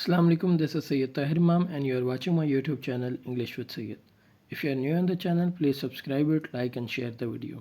Assalamu alaikum, this is Sayyid Tahir Imam and you are watching my YouTube channel English with Sayyid. If you are new on the channel, please subscribe it, like and share the video.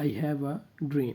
I have a dream,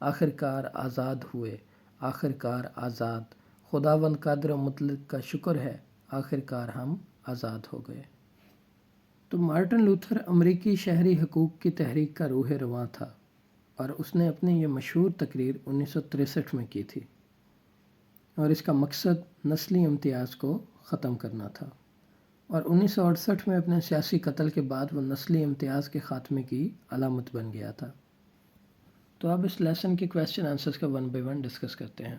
آخر کار آزاد ہوئے، آخر کار آزاد، خداوند قادر و مطلق کا شکر ہے، آخر کار ہم آزاد ہو گئے۔ تو مارٹن لوتھر امریکی شہری حقوق کی تحریک کا روح رواں تھا اور اس نے اپنی یہ مشہور تقریر 1963 میں کی تھی، اور اس کا مقصد نسلی امتیاز کو ختم کرنا تھا، اور 1968 میں اپنے سیاسی قتل کے بعد وہ نسلی امتیاز کے خاتمے کی علامت بن گیا تھا۔ تو اب اس لیسن کے کویسچن آنسرز کا 1 by 1 ڈسکس کرتے ہیں۔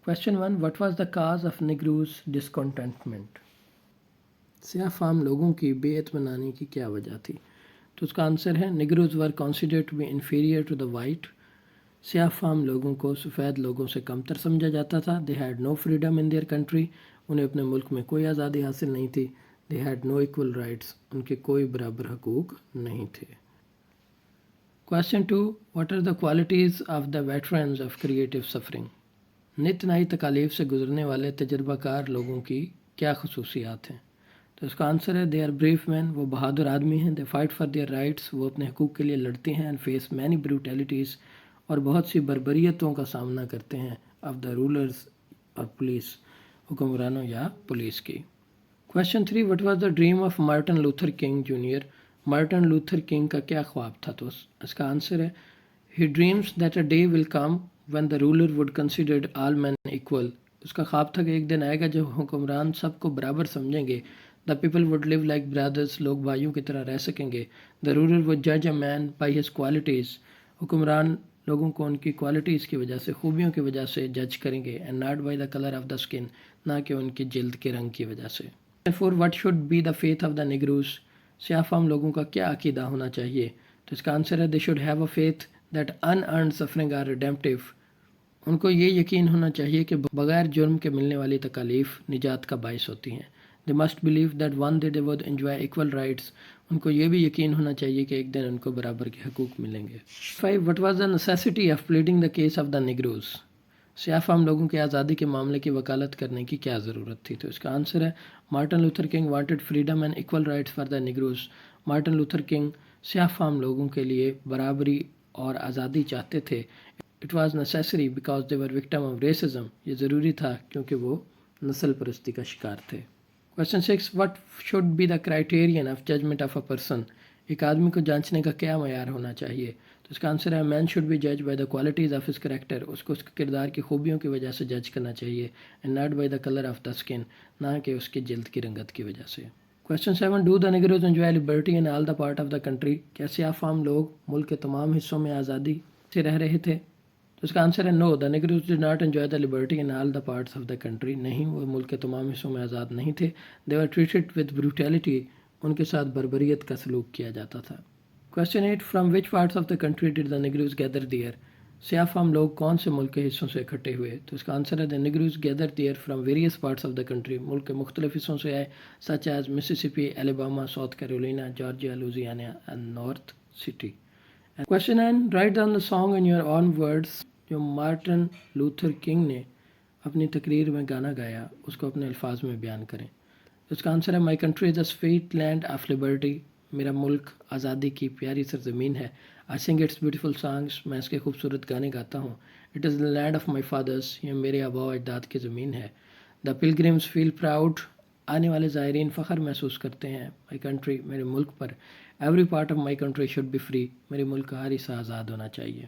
Question 1. What was the cause of Negroes' discontentment? سیاہ فام لوگوں کی بے اطمینانی کی کیا وجہ تھی؟ تو اس کا آنسر ہے Negroes were considered to be inferior to the white. سیاہ فام لوگوں کو سفید لوگوں سے کمتر سمجھا جاتا تھا۔ They had no freedom in their country. انہیں اپنے ملک میں کوئی آزادی حاصل نہیں تھی۔ They had no equal rights. ان کے کوئی برابر حقوق نہیں تھے۔ Question 2. What are the qualities of the veterans of creative suffering? نت نئی تکالیف سے گزرنے والے تجربہ کار لوگوں کی کیا خصوصیات ہیں؟ تو اس کا آنسر ہے دے آر بریو مین، وہ بہادر آدمی ہیں۔ They fight for their rights, وہ اپنے حقوق کے لیے لڑتے ہیں۔ اینڈ فیس مینی بروٹیلٹیز، اور بہت سی بربریتوں کا سامنا کرتے ہیں۔ آف دا رولرز اور پولیس، حکمرانوں یا پولیس کی۔ Question 3. What was the dream of Martin Luther King Jr.? Martin Luther king کا کیا خواب تھا؟ تو اس کا آنسر ہے He dreams that a day will come when the ruler would consider all men equal. اس کا خواب تھا کہ ایک دن آئے گا جب حکمران سب کو برابر سمجھیں گے۔ The people would live like brothers. لوگ بھائیوں کی طرح رہ سکیں گے۔ The ruler would judge a man by his qualities. حکمران لوگوں کو ان کی کوالٹیز کی وجہ سے، خوبیوں کی وجہ سے جج کریں گے۔ And not by the color of the skin. نہ کہ ان کی جلد کے رنگ کی وجہ سے۔ Therefore, what should be the faith of the Negroes? سیاہ فام لوگوں کا کیا عقیدہ ہونا چاہیے؟ تو اس کا آنسر ہے They should have a faith that unearned suffering are redemptive. ان کو یہ یقین ہونا چاہیے کہ بغیر جرم کے ملنے والی تکالیف نجات کا باعث ہوتی ہیں۔ They must believe that one day they would enjoy equal rights. ان کو یہ بھی یقین ہونا چاہیے کہ ایک دن ان کو برابر کے حقوق ملیں گے۔ 5. What was the necessity of pleading the case of the Negroes? سیاہ فام لوگوں کے آزادی کے معاملے کی وکالت کرنے کی کیا ضرورت تھی؟ تو اس کا آنسر ہے Martin Luther king wanted freedom and equal rights for the Negroes. Martin Luther king سیاہ فام لوگوں کے لیے برابری اور آزادی چاہتے تھے۔ It was necessary because they were victim of racism. یہ ضروری تھا کیونکہ وہ نسل پرستی کا شکار تھے۔ Question 6. What should be the criterion of judgment of a person? ایک آدمی کو جانچنے کا کیا معیار ہونا چاہیے؟ تو اس کا آنسر ہے Man should be judged by the qualities of his character. اس کو اس کے کردار کی خوبیوں کی وجہ سے جج کرنا چاہیے۔ And not by the color of the skin. نہ کہ اس کی جلد کی رنگت کی وجہ سے۔ Question 7. Do the Negroes enjoy liberty in all the part of the country? کیا سیاہ فام لوگ ملک کے تمام حصوں میں آزادی سے رہ رہے تھے؟ تو اس کا آنسر ہے No, the Negroes did not enjoy the liberty in all the parts of the country. نہیں، وہ ملک کے تمام حصوں میں آزاد نہیں تھے۔ They were treated with brutality. ان کے ساتھ بربریت کا سلوک کیا جاتا تھا۔ Question 8. From which parts of the country did the Negroes gather there? سیاہ فام لوگ کون سے ملک کے حصوں سے اکٹھے ہوئے؟ تو اس کا آنسر ہے The Negroes gathered there from various parts of the country. ملک کے مختلف حصوں سے آئے such as Mississippi, Alabama, South Carolina, Georgia, Louisiana and North City. Question 9. Write down the song in your own words. جو Martin Luther king نے اپنی تقریر میں گانا گایا اس کو اپنے الفاظ میں بیان کریں۔ اس کا آنسر ہے My country is the sweet land of liberty. میرا ملک آزادی کی پیاری سرزمین ہے۔ I sing its beautiful songs. میں اس کے خوبصورت گانے گاتا ہوں۔ It is the land of my fathers. یہ میرے آباء و اجداد کی زمین ہے۔ The pilgrims feel proud. آنے والے زائرین فخر محسوس کرتے ہیں My country. میرے ملک پر Every part of my country should be free. میرے ملک کا ہر حصہ آزاد ہونا چاہیے۔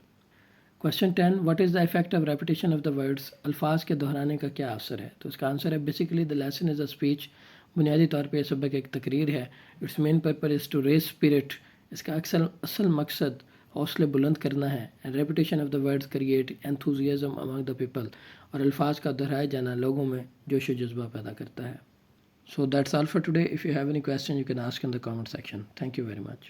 Question 10. What is the effect of repetition of the words? الفاظ کے دہرانے کا کیا اثر ہے؟ تو اس کا آنسر ہے Basically the lesson is a speech. بنیادی طور پہ یہ سبق ایک تقریر ہے۔ Its main purpose is to raise spirit. اس کا اصل مقصد حوصلے بلند کرنا ہے۔ And repetition of the words create enthusiasm among the people. اور الفاظ کا دہرائے جانا لوگوں میں جوش و جذبہ پیدا کرتا ہے۔ So that's all for today. If you have any question you can ask in the comment section. Thank you very much.